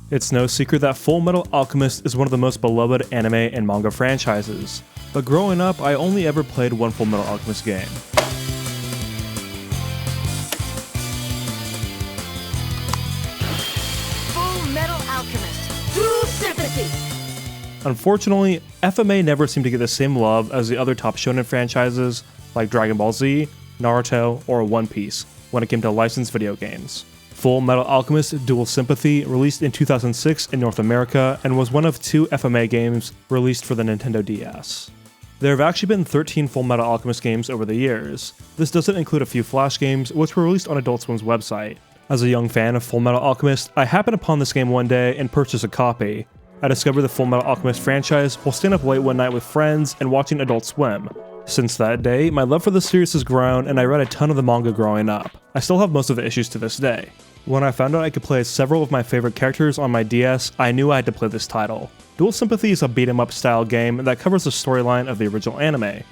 It's no secret that Fullmetal Alchemist is one of the most beloved anime and manga franchises, but growing up I only ever played one Fullmetal Alchemist game. Fullmetal Alchemist, True Sympathy! Unfortunately, FMA never seemed to get the same love as the other top shonen franchises like Dragon Ball Z, Naruto, or One Piece when it came to licensed video games. Fullmetal Alchemist Dual Sympathy released in 2006 in North America and was one of 2 FMA games released for the Nintendo DS. There have actually been 13 Fullmetal Alchemist games over the years. This doesn't include a few Flash games, which were released on Adult Swim's website. As a young fan of Fullmetal Alchemist, I happened upon this game one day and purchased a copy. I discovered the Fullmetal Alchemist franchise while staying up late one night with friends and watching Adult Swim. Since that day, my love for the series has grown and I read a ton of the manga growing up. I still have most of the issues to this day. When I found out I could play several of my favorite characters on my DS, I knew I had to play this title. Dual Sympathy is a beat-em-up style game that covers the storyline of the original anime.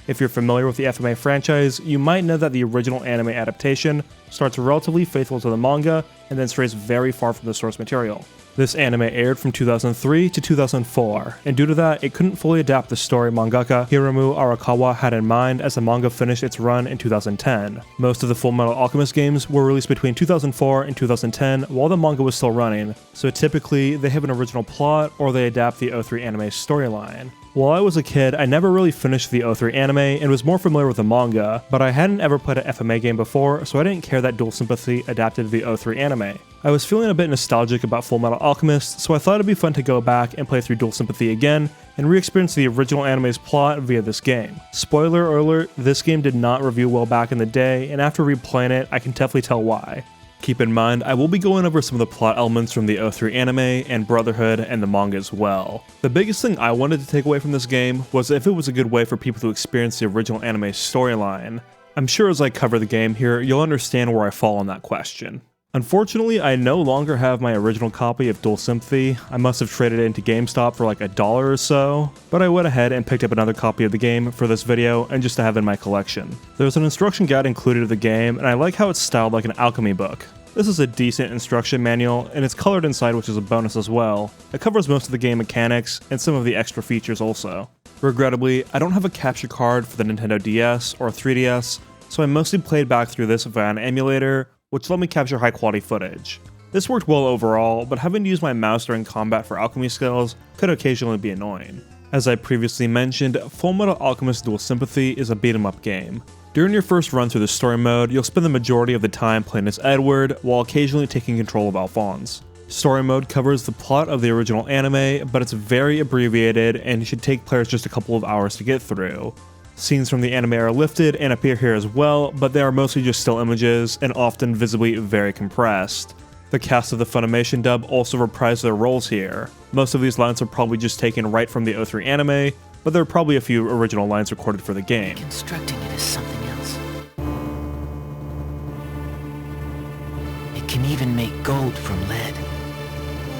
If you're familiar with the FMA franchise, you might know that the original anime adaptation starts relatively faithful to the manga and then strays very far from the source material. This anime aired from 2003 to 2004, and due to that, it couldn't fully adapt the story mangaka Hiromu Arakawa had in mind as the manga finished its run in 2010. Most of the Fullmetal Alchemist games were released between 2004 and 2010 while the manga was still running, so typically they have an original plot or they adapt the 03 anime storyline. While I was a kid, I never really finished the 03 anime and was more familiar with the manga, but I hadn't ever played an FMA game before, so I didn't care that Dual Sympathy adapted the 03 anime. I was feeling a bit nostalgic about Fullmetal Alchemist, so I thought it'd be fun to go back and play through Dual Sympathy again and re-experience the original anime's plot via this game. Spoiler alert, this game did not review well back in the day, and after replaying it, I can definitely tell why. Keep in mind, I will be going over some of the plot elements from the 03 anime and Brotherhood and the manga as well. The biggest thing I wanted to take away from this game was if it was a good way for people to experience the original anime storyline. I'm sure as I cover the game here, you'll understand where I fall on that question. Unfortunately, I no longer have my original copy of Dual Sympathy. I must have traded it into GameStop for like $1 or so, but I went ahead and picked up another copy of the game for this video and just to have in my collection. There's an instruction guide included of the game, and I like how it's styled like an alchemy book. This is a decent instruction manual, and it's colored inside, which is a bonus as well. It covers most of the game mechanics and some of the extra features also. Regrettably, I don't have a capture card for the Nintendo DS or 3DS, so I mostly played back through this via an emulator, which let me capture high quality footage. This worked well overall, but having to use my mouse during combat for alchemy skills could occasionally be annoying. As I previously mentioned, Fullmetal Alchemist Dual Sympathy is a beat-em-up game. During your first run through the story mode, you'll spend the majority of the time playing as Edward, while occasionally taking control of Alphonse. Story mode covers the plot of the original anime, but it's very abbreviated and should take players just a couple of hours to get through. Scenes from the anime are lifted and appear here as well, but they are mostly just still images and often visibly very compressed. The cast of the Funimation dub also reprise their roles here. Most of these lines are probably just taken right from the 03 anime, but there are probably a few original lines recorded for the game. Constructing it is something else. It can even make gold from lead.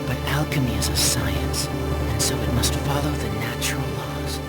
But alchemy is a science, and so it must follow the natural laws.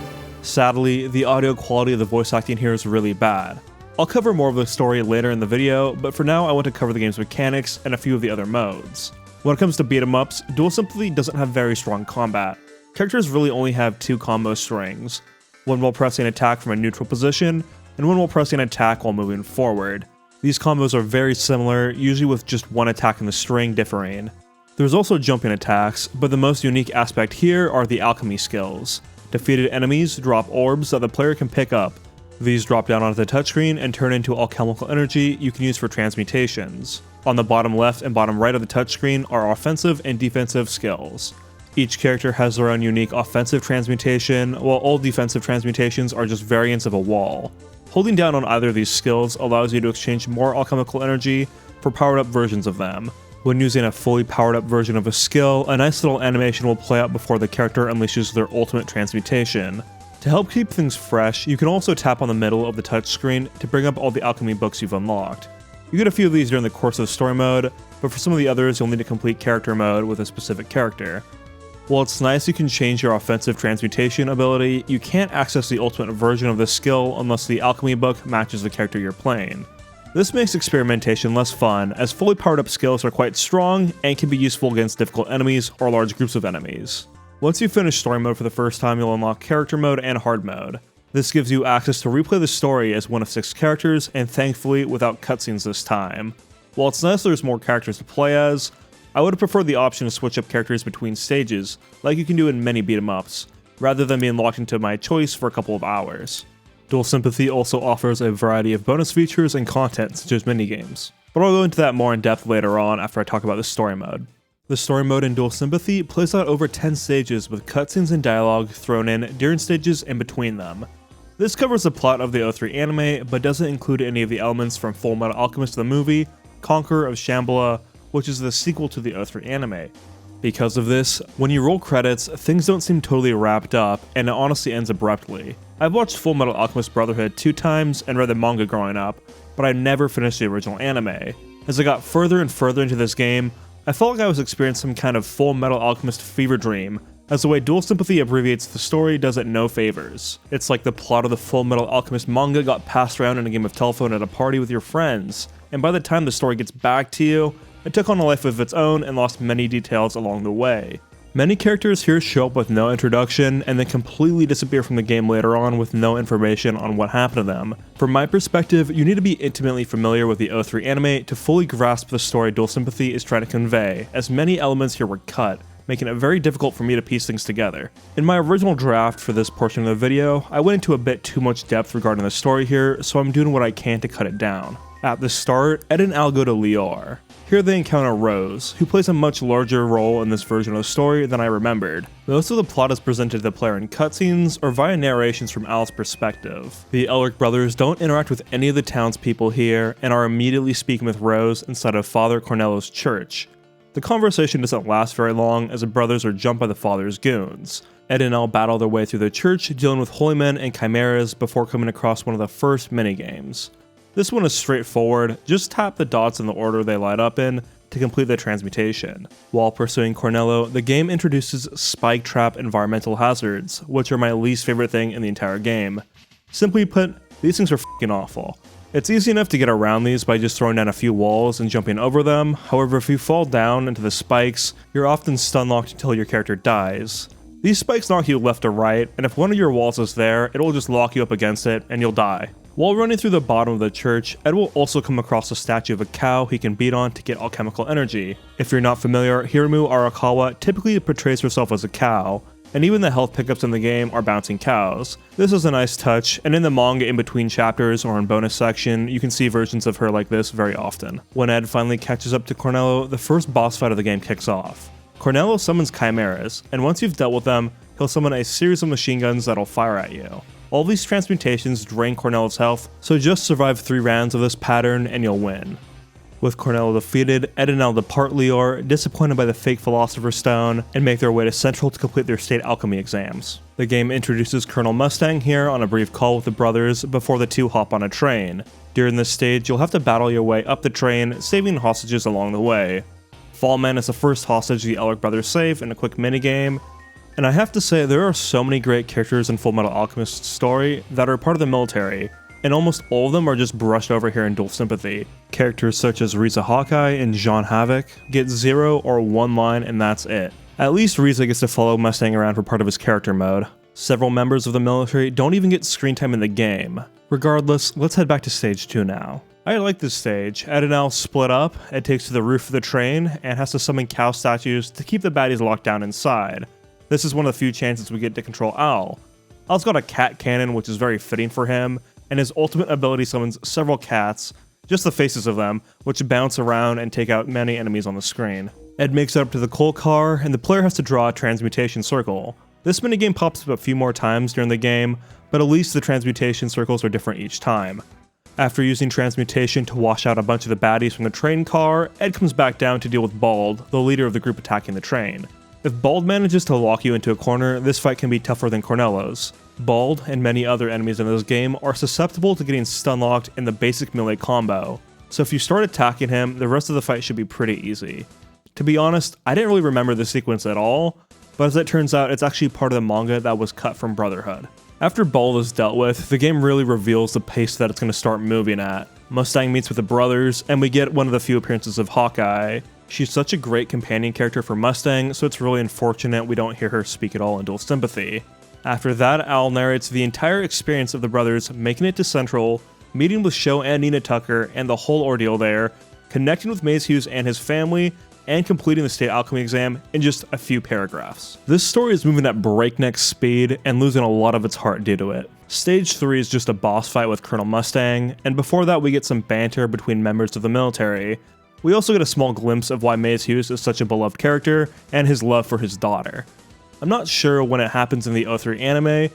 Sadly, the audio quality of the voice acting here is really bad. I'll cover more of the story later in the video, but for now I want to cover the game's mechanics and a few of the other modes. When it comes to beat-em-ups, Dual Sympathy doesn't have very strong combat. Characters really only have 2 combo strings, one while pressing attack from a neutral position, and one while pressing attack while moving forward. These combos are very similar, usually with just one attack in the string differing. There's also jumping attacks, but the most unique aspect here are the alchemy skills. Defeated enemies drop orbs that the player can pick up. These drop down onto the touchscreen and turn into alchemical energy you can use for transmutations. On the bottom left and bottom right of the touchscreen are offensive and defensive skills. Each character has their own unique offensive transmutation, while all defensive transmutations are just variants of a wall. Holding down on either of these skills allows you to exchange more alchemical energy for powered up versions of them. When using a fully powered up version of a skill, a nice little animation will play out before the character unleashes their ultimate transmutation. To help keep things fresh, you can also tap on the middle of the touchscreen to bring up all the alchemy books you've unlocked. You get a few of these during the course of the story mode, but for some of the others you'll need to complete character mode with a specific character. While it's nice you can change your offensive transmutation ability, you can't access the ultimate version of this skill unless the alchemy book matches the character you're playing. This makes experimentation less fun, as fully powered up skills are quite strong and can be useful against difficult enemies or large groups of enemies. Once you finish story mode for the first time, you'll unlock character mode and hard mode. This gives you access to replay the story as one of 6 characters, and thankfully without cutscenes this time. While it's nice there's more characters to play as, I would have preferred the option to switch up characters between stages, like you can do in many beat-em-ups, rather than being locked into my choice for a couple of hours. Dual Sympathy also offers a variety of bonus features and content such as minigames, but I'll go into that more in depth later on after I talk about the story mode. The story mode in Dual Sympathy plays out over 10 stages with cutscenes and dialogue thrown in during stages and between them. This covers the plot of the O3 anime, but doesn't include any of the elements from Fullmetal Alchemist the movie, Conqueror of Shambhala, which is the sequel to the O3 anime. Because of this, when you roll credits, things don't seem totally wrapped up, and it honestly ends abruptly. I've watched Fullmetal Alchemist Brotherhood 2 times and read the manga growing up, but I never finished the original anime. As I got further and further into this game, I felt like I was experiencing some kind of Fullmetal Alchemist fever dream, as the way Dual Sympathy abbreviates the story does it no favors. It's like the plot of the Fullmetal Alchemist manga got passed around in a game of telephone at a party with your friends, and by the time the story gets back to you, it took on a life of its own and lost many details along the way. Many characters here show up with no introduction and then completely disappear from the game later on with no information on what happened to them. From my perspective, you need to be intimately familiar with the O3 anime to fully grasp the story Dual Sympathy is trying to convey, as many elements here were cut, making it very difficult for me to piece things together. In my original draft for this portion of the video, I went into a bit too much depth regarding the story here, so I'm doing what I can to cut it down. At the start, Ed and Al go to Lior. Here they encounter Rose, who plays a much larger role in this version of the story than I remembered. Most of the plot is presented to the player in cutscenes or via narrations from Al's perspective. The Elric brothers don't interact with any of the townspeople here and are immediately speaking with Rose inside of Father Cornello's church. The conversation doesn't last very long as the brothers are jumped by the father's goons. Ed and Al battle their way through the church, dealing with holy men and chimeras before coming across one of the first minigames. This one is straightforward, just tap the dots in the order they light up in to complete the transmutation. While pursuing Cornello, the game introduces spike trap environmental hazards, which are my least favorite thing in the entire game. Simply put, these things are f***ing awful. It's easy enough to get around these by just throwing down a few walls and jumping over them, however if you fall down into the spikes, you're often stun locked until your character dies. These spikes knock you left or right, and if one of your walls is there, it'll just lock you up against it and you'll die. While running through the bottom of the church, Ed will also come across a statue of a cow he can beat on to get alchemical energy. If you're not familiar, Hiramu Arakawa typically portrays herself as a cow, and even the health pickups in the game are bouncing cows. This is a nice touch, and in the manga in between chapters or in bonus section, you can see versions of her like this very often. When Ed finally catches up to Cornello, the first boss fight of the game kicks off. Cornello summons chimeras, and once you've dealt with them, he'll summon a series of machine guns that'll fire at you. All these transmutations drain Cornello's health, so just survive 3 rounds of this pattern and you'll win. With Cornello defeated, Ed and Al depart Lior, disappointed by the fake Philosopher's Stone, and make their way to Central to complete their state alchemy exams. The game introduces Colonel Mustang here on a brief call with the brothers before the two hop on a train. During this stage, you'll have to battle your way up the train, saving hostages along the way. Fallman is the first hostage the Elric brothers save in a quick minigame, and I have to say there are so many great characters in Fullmetal Alchemist's story that are part of the military, and almost all of them are just brushed over here in Dual Sympathy. Characters such as Riza Hawkeye and Jean Havoc get 0 or 1 line and that's it. At least Riza gets to follow Mustang around for part of his character mode. Several members of the military don't even get screen time in the game. Regardless, let's head back to stage 2 now. I like this stage. Ed and Al split up, Ed takes to the roof of the train, and has to summon cow statues to keep the baddies locked down inside. This is one of the few chances we get to control Al. Al's got a cat cannon which is very fitting for him, and his ultimate ability summons several cats, just the faces of them, which bounce around and take out many enemies on the screen. Ed makes it up to the coal car, and the player has to draw a transmutation circle. This minigame pops up a few more times during the game, but at least the transmutation circles are different each time. After using transmutation to wash out a bunch of the baddies from the train car, Ed comes back down to deal with Bald, the leader of the group attacking the train. If Bald manages to lock you into a corner, this fight can be tougher than Cornello's. Bald and many other enemies in this game are susceptible to getting stun locked in the basic melee combo, so if you start attacking him, the rest of the fight should be pretty easy. To be honest, I didn't really remember this sequence at all, but as it turns out, it's actually part of the manga that was cut from Brotherhood. After Bald is dealt with, the game really reveals the pace that it's going to start moving at. Mustang meets with the brothers, and we get one of the few appearances of Hawkeye. She's such a great companion character for Mustang, so it's really unfortunate we don't hear her speak at all in Dual Sympathy. After that, Al narrates the entire experience of the brothers making it to Central, meeting with Sho and Nina Tucker and the whole ordeal there, connecting with Maze Hughes and his family, and completing the state alchemy exam in just a few paragraphs. This story is moving at breakneck speed and losing a lot of its heart due to it. Stage 3 is just a boss fight with Colonel Mustang, and before that we get some banter between members of the military. We also get a small glimpse of why Maze Hughes is such a beloved character and his love for his daughter. I'm not sure when it happens in the 03 anime,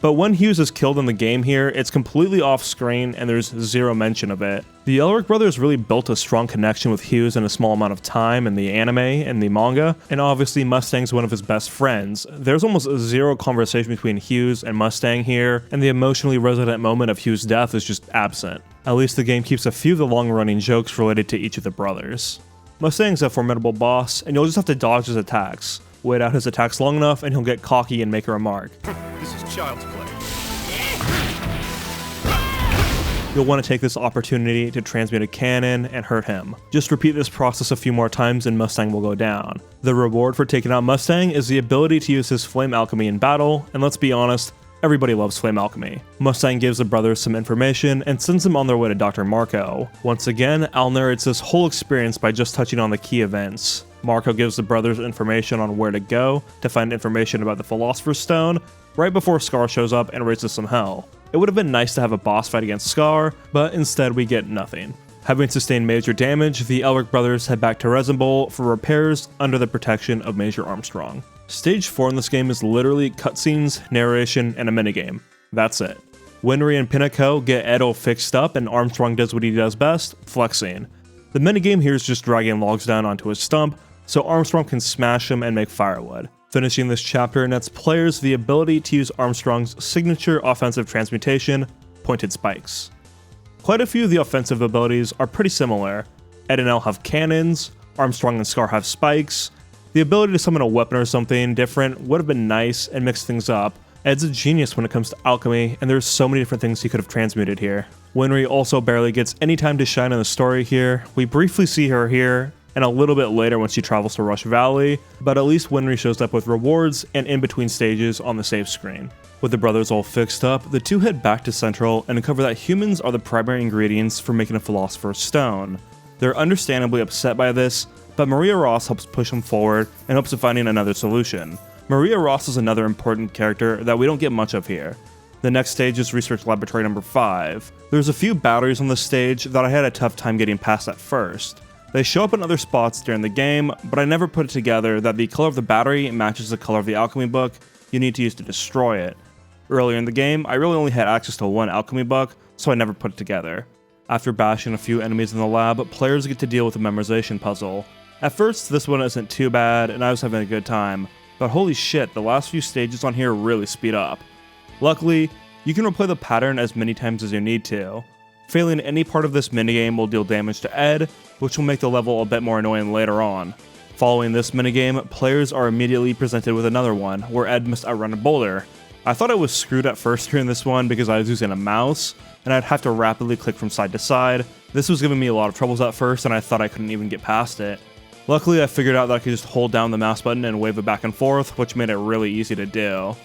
but when Hughes is killed in the game here, it's completely off screen and there's zero mention of it. The Elric brothers really built a strong connection with Hughes in a small amount of time in the anime and the manga, and obviously Mustang's one of his best friends. There's almost zero conversation between Hughes and Mustang here, and the emotionally resonant moment of Hughes' death is just absent. At least the game keeps a few of the long-running jokes related to each of the brothers. Mustang's a formidable boss, and you'll just have to dodge his attacks. Wait out his attacks long enough and he'll get cocky and make a remark. This is child's play. You'll want to take this opportunity to transmute a cannon and hurt him. Just repeat this process a few more times and Mustang will go down. The reward for taking out Mustang is the ability to use his flame alchemy in battle, and let's be honest, everybody loves flame alchemy. Mustang gives the brothers some information and sends them on their way to Dr. Marco. Once again, Al narrates this whole experience by just touching on the key events. Marco gives the brothers information on where to go to find information about the Philosopher's Stone right before Scar shows up and raises some hell. It would have been nice to have a boss fight against Scar, but instead we get nothing. Having sustained major damage, the Elric brothers head back to Resin Bowl for repairs under the protection of Major Armstrong. Stage 4 in this game is literally cutscenes, narration, and a minigame. That's it. Winry and Pinnacle get Edo fixed up and Armstrong does what he does best, flexing. The minigame here is just dragging logs down onto his stump, so Armstrong can smash them and make firewood. Finishing this chapter nets players the ability to use Armstrong's signature offensive transmutation, Pointed Spikes. Quite a few of the offensive abilities are pretty similar. Ed and El have cannons, Armstrong and Scar have spikes. The ability to summon a weapon or something different would have been nice and mix things up. Ed's a genius when it comes to alchemy, and there's so many different things he could have transmuted here. Winry also barely gets any time to shine in the story here. We briefly see her here, and a little bit later when she travels to Rush Valley, but at least Winry shows up with rewards and in between stages on the save screen. With the brothers all fixed up, the two head back to Central and uncover that humans are the primary ingredients for making a Philosopher's Stone. They're understandably upset by this, but Maria Ross helps push them forward and hopes of finding another solution. Maria Ross is another important character that we don't get much of here. The next stage is Research Laboratory number 5. There's a few batteries on this stage that I had a tough time getting past at first. They show up in other spots during the game, but I never put it together that the color of the battery matches the color of the alchemy book you need to use to destroy it. Earlier in the game, I really only had access to one alchemy book, so I never put it together. After bashing a few enemies in the lab, players get to deal with a memorization puzzle. At first, this one isn't too bad, and I was having a good time, but holy shit, the last few stages on here really speed up. Luckily, you can replay the pattern as many times as you need to. Failing any part of this minigame will deal damage to Ed, which will make the level a bit more annoying later on. Following this minigame, players are immediately presented with another one, where Ed must outrun a boulder. I thought I was screwed at first during this one because I was using a mouse, and I'd have to rapidly click from side to side. This was giving me a lot of troubles at first, and I thought I couldn't even get past it. Luckily, I figured out that I could just hold down the mouse button and wave it back and forth, which made it really easy to do.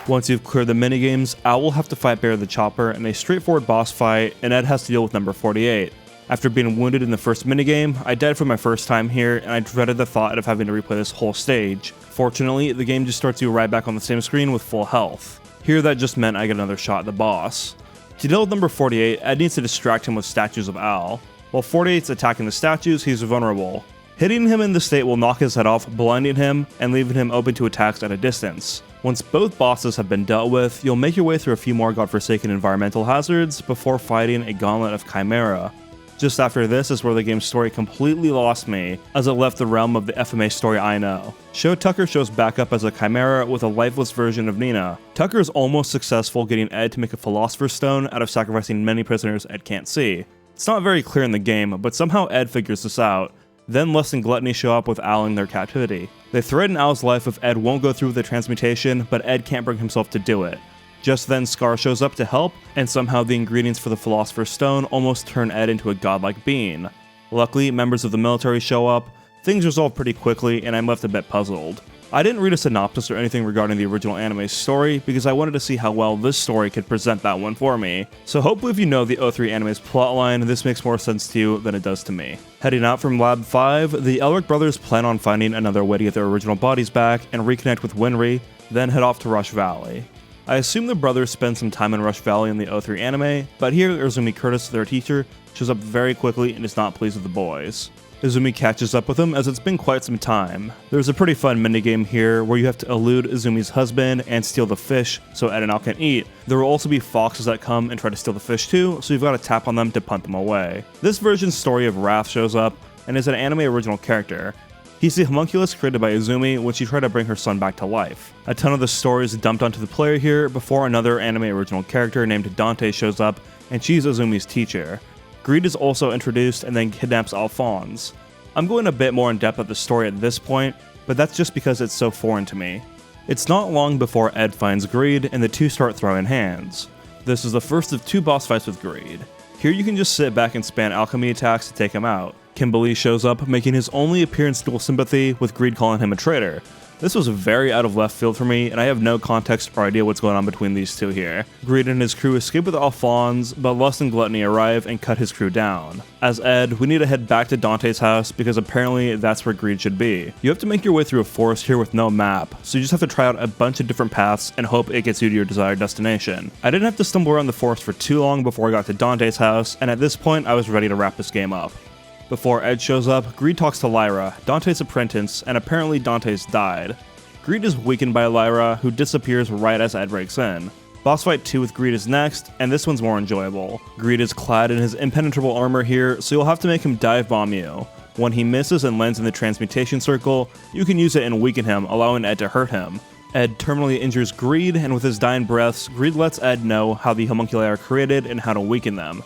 Once you've cleared the minigames, Al will have to fight Bear the Chopper in a straightforward boss fight, and Ed has to deal with number 48. After being wounded in the first minigame, I died for my first time here, and I dreaded the thought of having to replay this whole stage. Fortunately, the game just starts you right back on the same screen with full health. Here that just meant I get another shot at the boss. To deal with number 48, Ed needs to distract him with statues of Al. While 48's attacking the statues, he's vulnerable. Hitting him in this state will knock his head off, blinding him, and leaving him open to attacks at a distance. Once both bosses have been dealt with, you'll make your way through a few more godforsaken environmental hazards before fighting a gauntlet of Chimera. Just after this is where the game's story completely lost me, as it left the realm of the FMA story I know. Sho Tucker shows back up as a Chimera with a lifeless version of Nina. Tucker is almost successful getting Ed to make a Philosopher's Stone out of sacrificing many prisoners Ed can't see. It's not very clear in the game, but somehow Ed figures this out. Then Lust and Gluttony show up with Al in their captivity. They threaten Al's life if Ed won't go through with the transmutation, but Ed can't bring himself to do it. Just then Scar shows up to help, and somehow the ingredients for the Philosopher's Stone almost turn Ed into a godlike being. Luckily, members of the military show up, things resolve pretty quickly, and I'm left a bit puzzled. I didn't read a synopsis or anything regarding the original anime story because I wanted to see how well this story could present that one for me. So hopefully if you know the O3 anime's plotline, this makes more sense to you than it does to me. Heading out from Lab 5, the Elric brothers plan on finding another way to get their original bodies back and reconnect with Winry, then head off to Rush Valley. I assume the brothers spend some time in Rush Valley in the O3 anime, but here Izumi Curtis, their teacher, shows up very quickly and is not pleased with the boys. Izumi catches up with him as it's been quite some time. There's a pretty fun minigame here where you have to elude Izumi's husband and steal the fish so Ed and Al can eat. There will also be foxes that come and try to steal the fish too, so you've got to tap on them to punt them away. This version's story of Wrath shows up and is an anime original character. He's the homunculus created by Izumi when she tried to bring her son back to life. A ton of the story is dumped onto the player here before another anime original character named Dante shows up, and she's Izumi's teacher. Greed is also introduced and then kidnaps Alphonse. I'm going a bit more in depth at the story at this point, but that's just because it's so foreign to me. It's not long before Ed finds Greed and the two start throwing hands. This is the first of 2 boss fights with Greed. Here you can just sit back and spam alchemy attacks to take him out. Kimberly shows up, making his only appearance Dual Sympathy, with Greed calling him a traitor. This was very out of left field for me, and I have no context or idea what's going on between these two here. Greed and his crew escape with Alphonse, but Lust and Gluttony arrive and cut his crew down. As Ed, we need to head back to Dante's house because apparently that's where Greed should be. You have to make your way through a forest here with no map, so you just have to try out a bunch of different paths and hope it gets you to your desired destination. I didn't have to stumble around the forest for too long before I got to Dante's house, and at this point I was ready to wrap this game up. Before Ed shows up, Greed talks to Lyra, Dante's apprentice, and apparently Dante's died. Greed is weakened by Lyra, who disappears right as Ed breaks in. Boss fight 2 with Greed is next, and this one's more enjoyable. Greed is clad in his impenetrable armor here, so you'll have to make him dive bomb you. When he misses and lands in the transmutation circle, you can use it and weaken him, allowing Ed to hurt him. Ed terminally injures Greed, and with his dying breaths, Greed lets Ed know how the homunculi are created and how to weaken them.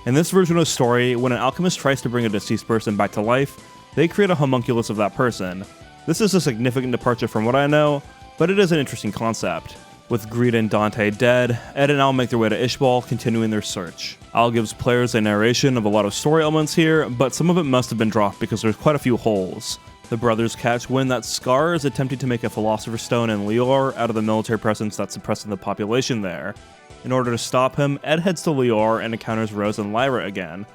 In this version of the story, when an alchemist tries to bring a deceased person back to life, they create a homunculus of that person. This is a significant departure from what I know, but it is an interesting concept. With Greed and Dante dead, Ed and Al make their way to Ishbal, continuing their search. Al gives players a narration of a lot of story elements here, but some of it must have been dropped because there's quite a few holes. The brothers catch wind that Scar is attempting to make a Philosopher's Stone in Lior out of the military presence that's suppressing the population there. In order to stop him, Ed heads to Lior and encounters Rose and Lyra again.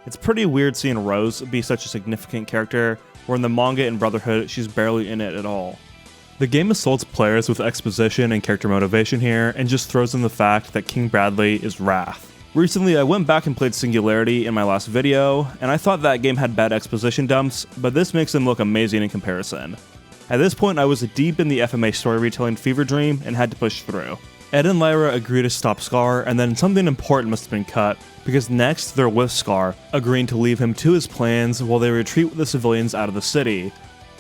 It's pretty weird seeing Rose be such a significant character, where in the manga and Brotherhood, she's barely in it at all. The game assaults players with exposition and character motivation here, and just throws in the fact that King Bradley is Wrath. Recently, I went back and played Singularity in my last video, and I thought that game had bad exposition dumps, but this makes them look amazing in comparison. At this point, I was deep in the FMA story retelling fever dream and had to push through. Ed and Lyra agree to stop Scar, and then something important must have been cut, because next they're with Scar, agreeing to leave him to his plans while they retreat with the civilians out of the city.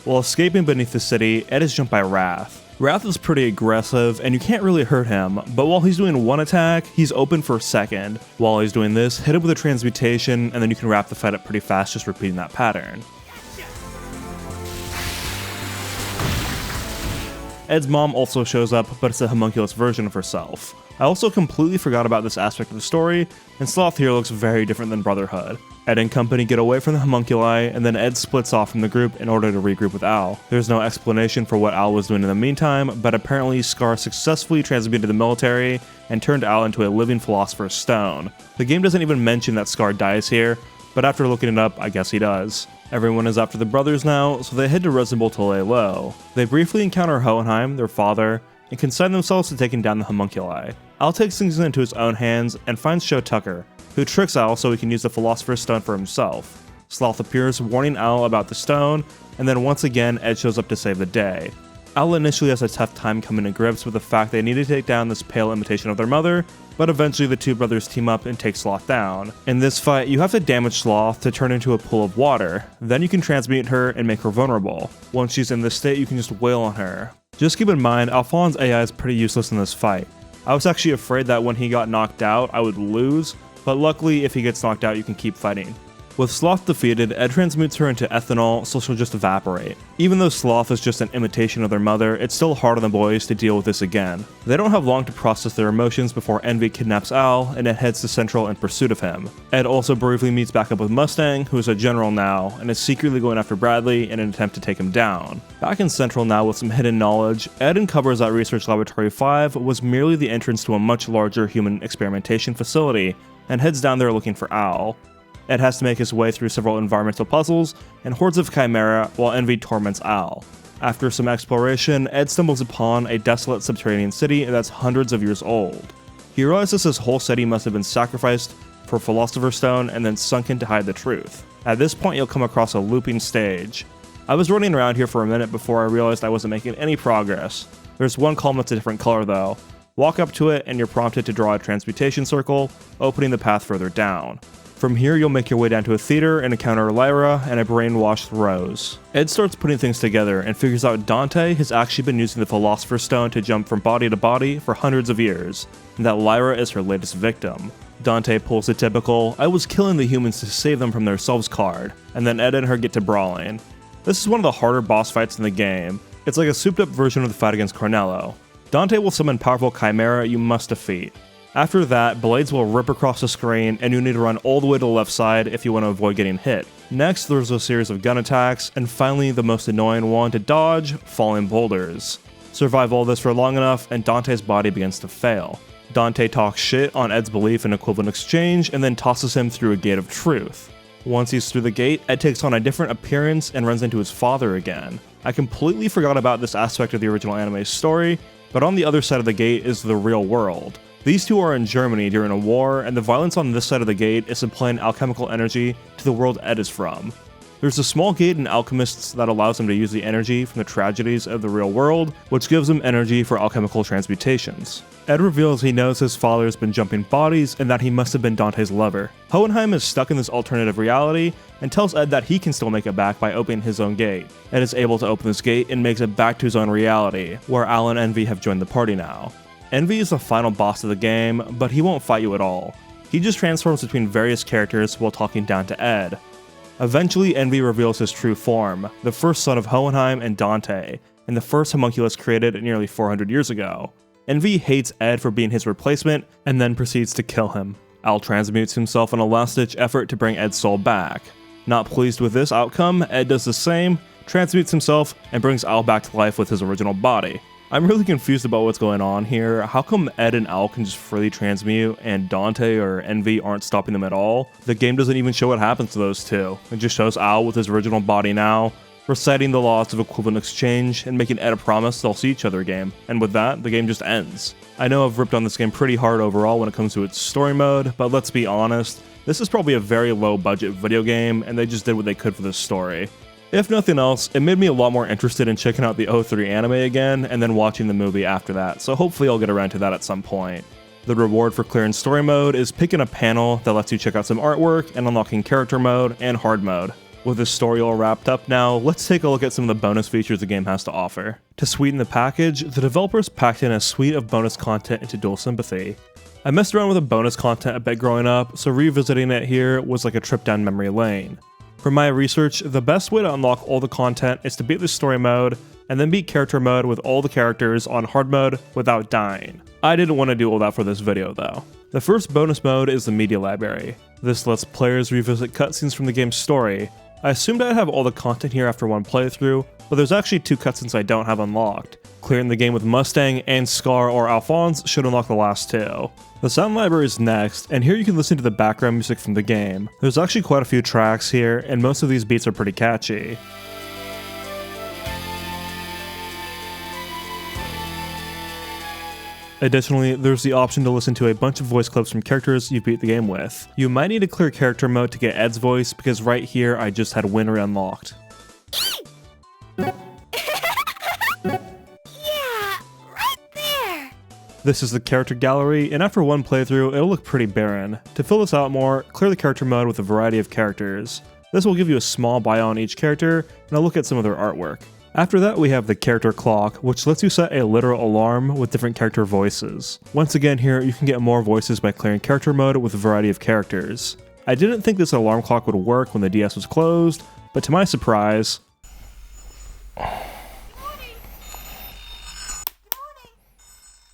While escaping beneath the city, Ed is jumped by Wrath. Wrath is pretty aggressive, and you can't really hurt him, but while he's doing one attack, he's open for a second. While he's doing this, hit him with a transmutation, and then you can wrap the fight up pretty fast just repeating that pattern. Ed's mom also shows up, but it's a homunculus version of herself. I also completely forgot about this aspect of the story, and Sloth here looks very different than Brotherhood. Ed and company get away from the homunculi, and then Ed splits off from the group in order to regroup with Al. There's no explanation for what Al was doing in the meantime, but apparently Scar successfully transmuted the military and turned Al into a living Philosopher's Stone. The game doesn't even mention that Scar dies here, but after looking it up, I guess he does. Everyone is after the brothers now, so they head to Reservoir to lay low. They briefly encounter Hohenheim, their father, and consign themselves to taking down the homunculi. Al takes things into his own hands and finds Sho Tucker, who tricks Al so he can use the Philosopher's Stone for himself. Sloth appears, warning Al about the stone, and then once again Ed shows up to save the day. Al initially has a tough time coming to grips with the fact they need to take down this pale imitation of their mother, but eventually the two brothers team up and take Sloth down. In this fight, you have to damage Sloth to turn into a pool of water, then you can transmute her and make her vulnerable. Once she's in this state, you can just wail on her. Just keep in mind, Alphonse's AI is pretty useless in this fight. I was actually afraid that when he got knocked out, I would lose, but luckily if he gets knocked out, you can keep fighting. With Sloth defeated, Ed transmutes her into ethanol so she'll just evaporate. Even though Sloth is just an imitation of their mother, it's still hard on the boys to deal with this again. They don't have long to process their emotions before Envy kidnaps Al, and Ed heads to Central in pursuit of him. Ed also briefly meets back up with Mustang, who is a general now, and is secretly going after Bradley in an attempt to take him down. Back in Central now with some hidden knowledge, Ed uncovers that Research Laboratory 5 was merely the entrance to a much larger human experimentation facility, and heads down there looking for Al. Ed has to make his way through several environmental puzzles and hordes of chimera while Envy torments Al. After some exploration, Ed stumbles upon a desolate subterranean city that's hundreds of years old. He realizes this whole city must have been sacrificed for Philosopher's Stone and then sunken to hide the truth. At this point, you'll come across a looping stage. I was running around here for a minute before I realized I wasn't making any progress. There's one column that's a different color though. Walk up to it and you're prompted to draw a transmutation circle, opening the path further down. From here, you'll make your way down to a theater and encounter Lyra and a brainwashed Rose. Ed starts putting things together and figures out Dante has actually been using the Philosopher's Stone to jump from body to body for hundreds of years, and that Lyra is her latest victim. Dante pulls the typical, "I was killing the humans to save them from themselves" card, and then Ed and her get to brawling. This is one of the harder boss fights in the game. It's like a souped up version of the fight against Cornello. Dante will summon powerful chimera you must defeat. After that, blades will rip across the screen and you need to run all the way to the left side if you want to avoid getting hit. Next, there's a series of gun attacks, and finally the most annoying one to dodge, falling boulders. Survive all this for long enough and Dante's body begins to fail. Dante talks shit on Ed's belief in equivalent exchange and then tosses him through a gate of truth. Once he's through the gate, Ed takes on a different appearance and runs into his father again. I completely forgot about this aspect of the original anime story, but on the other side of the gate is the real world. These two are in Germany during a war, and the violence on this side of the gate is supplying alchemical energy to the world Ed is from. There's a small gate in Alchemists that allows him to use the energy from the tragedies of the real world, which gives him energy for alchemical transmutations. Ed reveals he knows his father has been jumping bodies and that he must have been Dante's lover. Hohenheim is stuck in this alternative reality and tells Ed that he can still make it back by opening his own gate. Ed is able to open this gate and makes it back to his own reality, where Al and Envy have joined the party now. Envy is the final boss of the game, but he won't fight you at all. He just transforms between various characters while talking down to Ed. Eventually, Envy reveals his true form, the first son of Hohenheim and Dante, and the first homunculus created nearly 400 years ago. Envy hates Ed for being his replacement, and then proceeds to kill him. Al transmutes himself in a last-ditch effort to bring Ed's soul back. Not pleased with this outcome, Ed does the same, transmutes himself, and brings Al back to life with his original body. I'm really confused about what's going on here. How come Ed and Al can just freely transmute and Dante or Envy aren't stopping them at all? The game doesn't even show what happens to those two. It just shows Al with his original body now, reciting the laws of equivalent exchange and making Ed a promise they'll see each other again. And with that, the game just ends. I know I've ripped on this game pretty hard overall when it comes to its story mode, but let's be honest, this is probably a very low budget video game and they just did what they could for this story. If nothing else, it made me a lot more interested in checking out the 03 anime again and then watching the movie after that, so hopefully I'll get around to that at some point. The reward for clearing story mode is picking a panel that lets you check out some artwork and unlocking character mode and hard mode. With this story all wrapped up now, let's take a look at some of the bonus features the game has to offer. To sweeten the package, the developers packed in a suite of bonus content into Dual Sympathy. I messed around with the bonus content a bit growing up, so revisiting it here was like a trip down memory lane. From my research, the best way to unlock all the content is to beat the story mode, and then beat character mode with all the characters on hard mode without dying. I didn't want to do all that for this video though. The first bonus mode is the media library. This lets players revisit cutscenes from the game's story. I assumed I'd have all the content here after one playthrough, but there's actually 2 cutscenes I don't have unlocked. Clearing the game with Mustang and Scar or Alphonse should unlock the last 2. The sound library is next, and here you can listen to the background music from the game. There's actually quite a few tracks here, and most of these beats are pretty catchy. Additionally, there's the option to listen to a bunch of voice clips from characters you beat the game with. You might need to clear character mode to get Ed's voice, because right here I just had Winry unlocked. This is the character gallery, and after one playthrough, it'll look pretty barren. To fill this out more, clear the character mode with a variety of characters. This will give you a small bio on each character, and I'll look at some of their artwork. After that, we have the character clock, which lets you set a literal alarm with different character voices. Once again here, you can get more voices by clearing character mode with a variety of characters. I didn't think this alarm clock would work when the DS was closed, but to my surprise,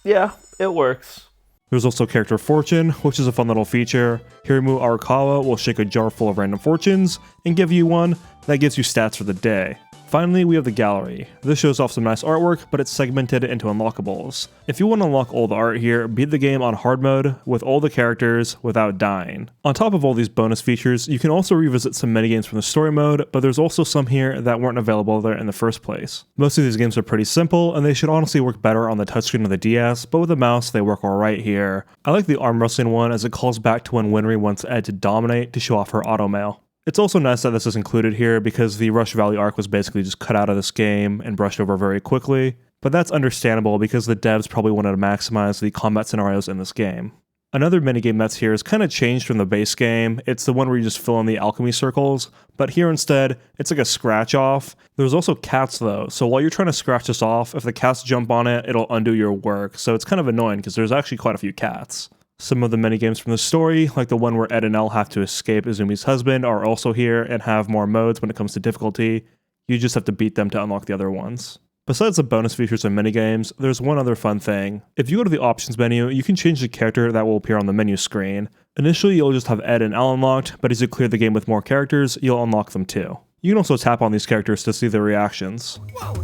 yeah, it works. There's also Character Fortune, which is a fun little feature. Hirimu Arakawa will shake a jar full of random fortunes and give you one that gives you stats for the day. Finally, we have the gallery. This shows off some nice artwork, but it's segmented into unlockables. If you want to unlock all the art here, beat the game on hard mode with all the characters without dying. On top of all these bonus features, you can also revisit some minigames from the story mode, but there's also some here that weren't available there in the first place. Most of these games are pretty simple, and they should honestly work better on the touchscreen of the DS, but with a mouse they work alright here. I like the arm wrestling one as it calls back to when Winry wants Ed to dominate to show off her automail. It's also nice that this is included here because the Rush Valley arc was basically just cut out of this game and brushed over very quickly, but that's understandable because the devs probably wanted to maximize the combat scenarios in this game. Another minigame that's here is kind of changed from the base game. It's the one where you just fill in the alchemy circles, but here instead, it's like a scratch off. There's also cats though, so while you're trying to scratch this off, if the cats jump on it, it'll undo your work, so it's kind of annoying because there's actually quite a few cats. Some of the minigames from the story, like the one where Ed and Elle have to escape Izumi's husband, are also here and have more modes when it comes to difficulty. You just have to beat them to unlock the other ones. Besides the bonus features and minigames, there's one other fun thing. If you go to the options menu, you can change the character that will appear on the menu screen. Initially, you'll just have Ed and Elle unlocked, but as you clear the game with more characters, you'll unlock them too. You can also tap on these characters to see their reactions. Whoa.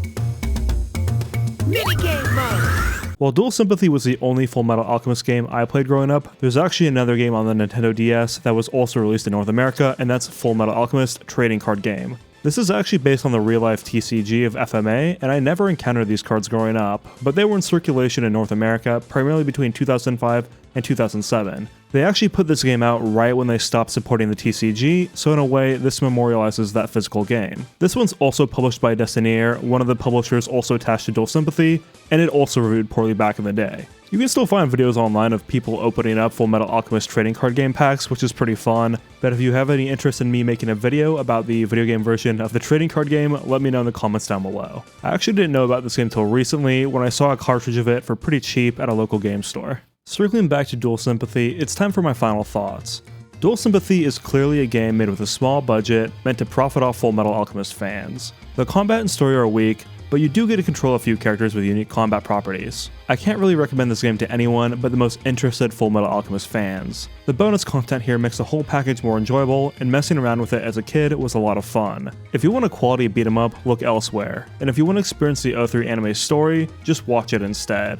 Minigame mode! While Dual Sympathy was the only Fullmetal Alchemist game I played growing up, there's actually another game on the Nintendo DS that was also released in North America, and that's Fullmetal Alchemist Trading Card Game. This is actually based on the real-life TCG of FMA, and I never encountered these cards growing up, but they were in circulation in North America primarily between 2005 and 2007. They actually put this game out right when they stopped supporting the TCG, so in a way, this memorializes that physical game. This one's also published by Destinier, one of the publishers also attached to Dual Sympathy, and it also reviewed poorly back in the day. You can still find videos online of people opening up Fullmetal Alchemist trading card game packs, which is pretty fun, but if you have any interest in me making a video about the video game version of the trading card game, let me know in the comments down below. I actually didn't know about this game until recently when I saw a cartridge of it for pretty cheap at a local game store. Circling back to Dual Sympathy, it's time for my final thoughts. Dual Sympathy is clearly a game made with a small budget, meant to profit off Fullmetal Alchemist fans. The combat and story are weak, but you do get to control a few characters with unique combat properties. I can't really recommend this game to anyone but the most interested Fullmetal Alchemist fans. The bonus content here makes the whole package more enjoyable, and messing around with it as a kid was a lot of fun. If you want a quality beat 'em up, look elsewhere, and if you want to experience the O3 anime story, just watch it instead.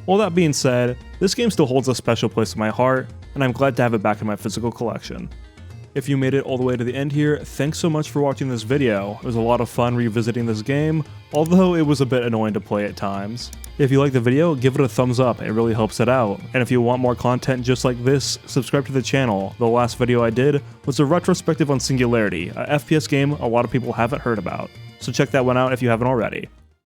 All that being said, this game still holds a special place in my heart, and I'm glad to have it back in my physical collection. If you made it all the way to the end here, thanks so much for watching this video. It was a lot of fun revisiting this game, although it was a bit annoying to play at times. If you liked the video, give it a thumbs up, it really helps it out. And if you want more content just like this, subscribe to the channel. The last video I did was a retrospective on Singularity, a FPS game a lot of people haven't heard about. So check that one out if you haven't already.